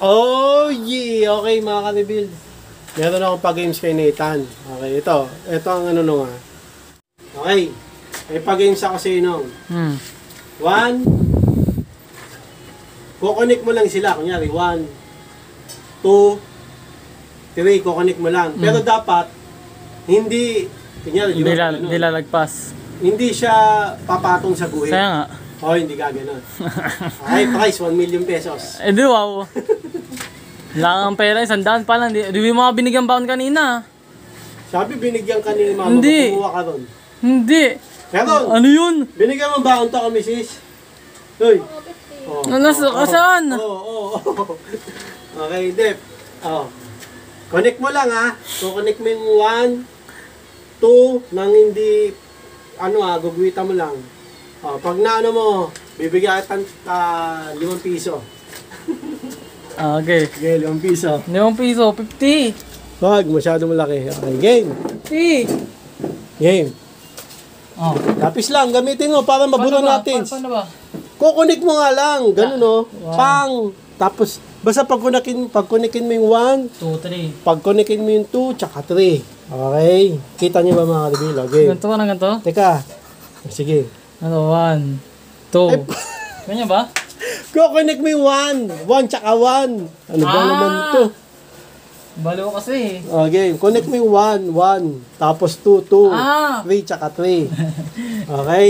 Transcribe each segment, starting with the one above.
Oh, yeah. Okay, mga ka-rebuild. Meron akong pa-games kay Nathan. Okay, ito. Ito ang ano nung Okay. May pa-games ako sa inyo. 1. Kukonik mo lang sila. Kunyari, 1, 2, 3. Kukonik mo lang. Pero dapat, hindi, kunyari, Hindi lalagpas. hindi siya papatong sa guhit. Kaya nga. Oh, hindi ka ganun. Okay, price, 1 million pesos. Eh di wow. Lang ang pera, 100 pa lang. Di mo mga binigyan baon kanina. Sabi, binigyan ka ni mama, Hindi. kumuha ka ron. Hindi. Pero, Ano yun? binigyan mo baon to kami, sis? Hoy. Oh. Saan? Oo. Okay, Dep. Oh. Connect mo lang ha. So, connect mo yung 1, 2, nang hindi, gugwitan mo lang. Oh, pag naano mo, bibigyan kita 5 piso. Okay. Okay, 5 piso. 5 piso, 50. Wag, masyado malaki. Okay, game. 50. Game. Oh. Lapis lang, gamitin mo para mabura natin. Paano ba? Kukunik mo nga lang, ganun no. Pang. Tapos, basta pagkunikin mo yung 1, 2, 3. pagkunikin mo yung 2, tsaka 3. Okay? Kita niyo ba mga reveal? Okay. Ganito ka na ganito? Teka. Sige. Ano, 1, 2. Ganyan ba? Kukunik mo yung 1. 1 tsaka 1. Ano ba naman to? Balo kasi. Okay. Connect mo yung 1. Tapos 2, 2. 3 tsaka 3. Okay?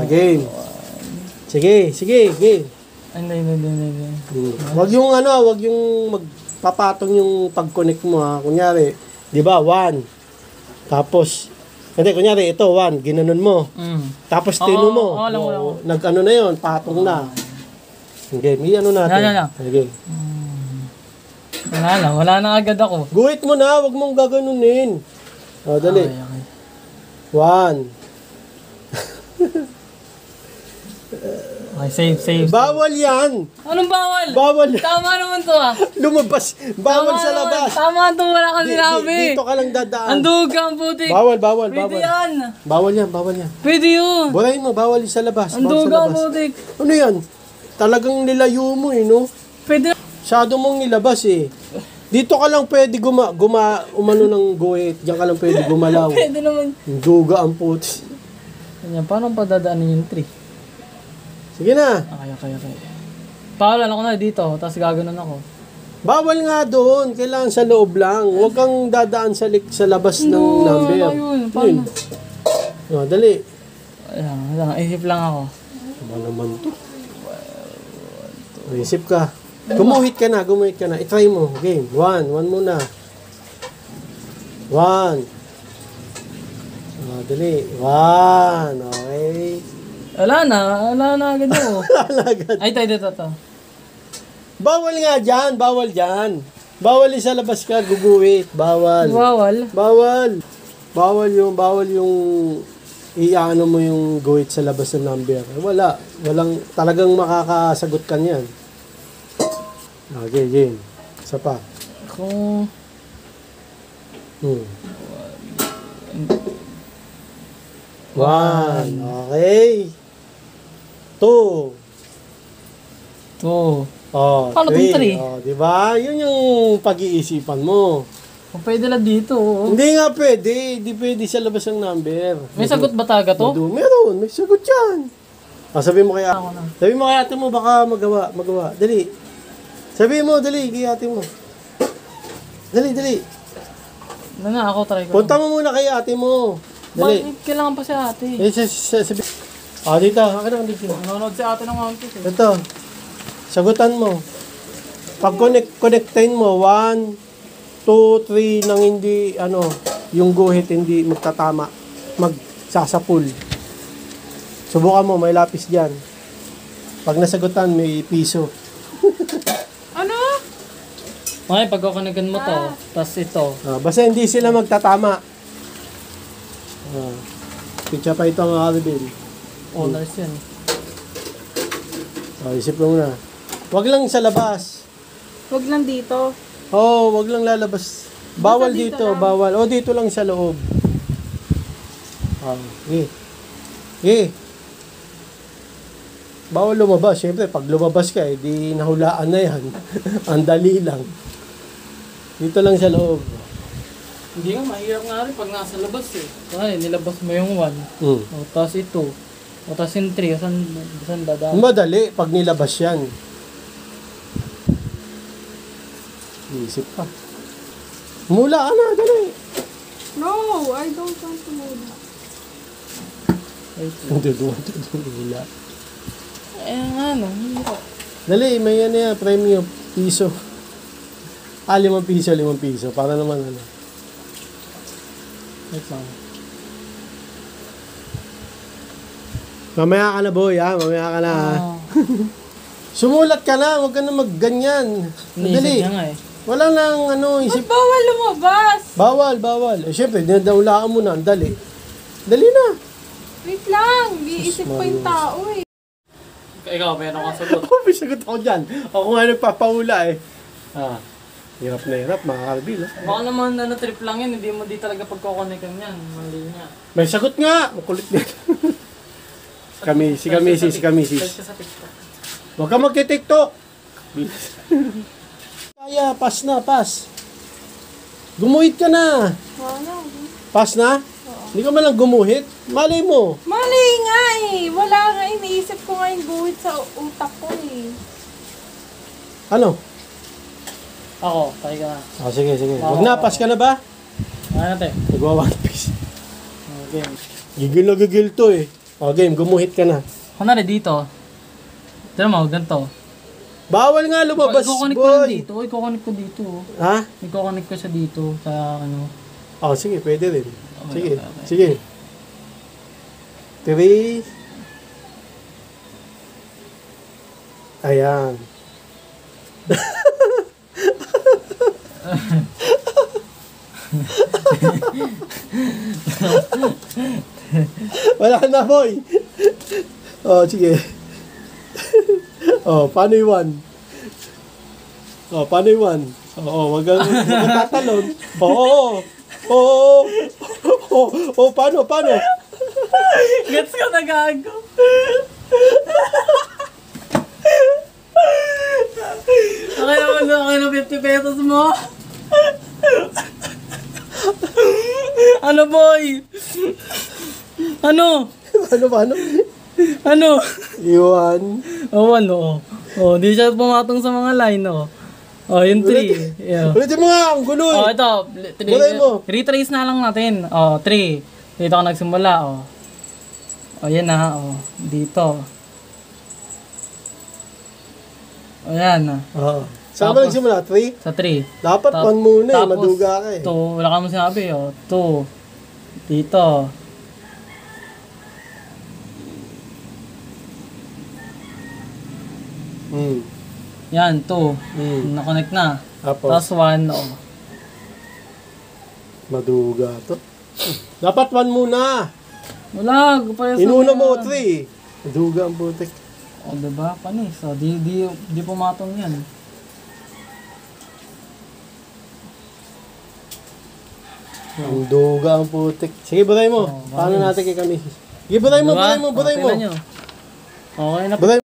Okay. Sige. Game. Hindi. Wag yung wag yung magpapatong yung pag-connect mo ha. Kunyari, 'di ba? 1. Tapos kunyari ito 1, ginanon mo. Tapos tino mo. Alam mo. Nag-ano na 'yon, patong na. Okay, natin. Yan. Okay. Wala na agad ako. Guhit mo na, wag mong gaganunin. O, dali. Okay. 1. Okay, save. Bawal yan. Anong bawal? Bawal. Tama naman to ah. Lumabas. Bawal sa labas. Tama to, wala kang sinabi. Dito ka lang dadaan. Ang dugang putik. Bawal. Pwede yan. Bawal yan. Pwede yun. Burahin mo, bawal yung sa labas. Ang Bawal sa dugang labas. putik. Ano yan? Talagang nilayo mo no? Pwede. Masyado mong nilabas Dito ka lang pwede umano ng guhit. Diyan ka lang pwede gumalaw. Pwede naman. Duga ang putis. Ganyan, paano padadaanin yung tree? Sige na. Kaya. Pawalan ako na dito, tapos gaganon ako. Bawal nga doon. Kailangan sa loob lang. Huwag kang dadaan sa labas ng number. Yun. Paano? O, dali. Ayan, isip lang ako. Ano naman to? Isip ka. Gumuhit ka na. I-try mo. Game. 1 muna. 1. Dali. 1. Okay. Wala na agad ako. Ay, ito. Bawal nga dyan. Bawal yung sa labas ka. Guguhit. Bawal yung iano mo yung guhit sa labas ng number. Walang talagang makakasagot ka niyan. Okay, game. Isa pa. Kung... 1. Okay. 2. Paano 3? Diba? Yun yung pag-iisipan mo. Kung pwede lang dito. Hindi nga pwede. Hindi pwede sa labas ng number. May sagot ba talaga to? Meron. May sagot yan. Sabi mo kay ate mo, baka magawa. Dali. Sabi mo, dali. Kay ate mo. Dali. Ako try ko. Punta mo muna kay ate mo. Dali. Bakit kailangan pa si ate? Sabi. Dito. Akin na dito. Nanonood si ate ng One Piece. Ito. Sagutan mo. Pag connectin mo, 1, 2, 3 nang hindi, yung guhit hindi magtatama. Magsasapul. Subukan mo, may lapis dyan. Pag nasagutan, may piso. Ano? Okay, pagkakonigan mo to, tas ito. Basta hindi sila magtatama. Pitsa pa ito ang Arvin. Owners yan. Isip mo na. Wag lang sa labas. Wag lang dito. Wag lang lalabas. Bawal dito, bawal. Dito lang sa loob. Bawal lumabas. Siyempre, pag lumabas ka, di nahulaan na yan. Ang dali lang. Dito lang sa loob. Hindi nga, mahirap nga rin pag nasa labas eh. Kaya nilabas mo yung 1. Hmm. O, tapos ito. O, tapos yung 3. Saan dadaan? Madali pag nilabas yan. Isip pa. Mula ka na, dali. No, I don't want to know that. Mula. Eh, ano, hirap. Dali, may yan yan, premium, piso. 5 piso, 5 piso. Para naman ano. Wait lang. Mamaya ka na, boy, ha? Mamaya ka na, ha? Ah, Sumulat ka na, huwag ka na magganyan. iniisip Dali. niya nga eh. Wala nang ano, Ba't isip. bawal lumabas? Bawal. Eh, syempre, dinadaulaan mo na, dali. Dali na. Wait lang, iisip pa yung tao eh. Ikaw, meron kang sagot. Ako, may sagot ako dyan. Ako nga nagpapaula eh. Hirap na hirap, mga kalbil. Baka naman trip lang yan, hindi mo di talaga pagkoconnectan yan. Mali niya. May sagot nga. Ang kulit nito. si Kamisis. Search ka sa TikTok. Huwag ka magti-tiktok. Kaya, pass. Gumuhit ka na. Wala. Pass na? Hindi ka man lang gumuhit. Malay mo. Mali nga eh. Wala nga, iniisip ko nga yung guhit sa utak ko eh. Ano? Ako, tayo ka na. Sige. Huwag na, pass ka na ba? Ano natin? Nagwa 1 piece. Game. Gigil na gigil to eh. Game, gumuhit ka na. Kunwari dito. Tira mo, ganito. Bawal nga lumabas, I-connect ko lang boy. dito. I-connect ko dito. Ha? I-connect ko siya dito sa ano. Sige, pwede rin. Okay. Sige. 3. Ayan. Wala na, boy. Sige. Paano yung 1? Paano yung 1? Wag kang tatalon. Paano? Gets ka na gago. Okay na 50 pesos mo. Ano boy? Ano? Paano? Ano? Iwan. Ano? Di siya pumatong sa mga line, yung 3. Yeah. Ulitin mo nga, ang gulo eh. Ito. Bulay mo. Retrace na lang natin. 3. Dito ako nagsimula, yan na, Dito. Yan na. Saan ba nagsimula? 3? Sa 3. Dapat 1 muna eh, maduga ka eh. 2. Wala ka mo sinabi, 2. Dito. Yan, 2. Na-connect na. Tapos 1, Maduga to. Dapat 1 muna. Wala, Inuna mo 3. Maduga ang putik. Diba? Panis. Di pumatong yan. Ang duga ang putik. Sige, buray mo. Paano natin kay kami? Sige, buray mo. Tingnan nyo. Okay na. Buray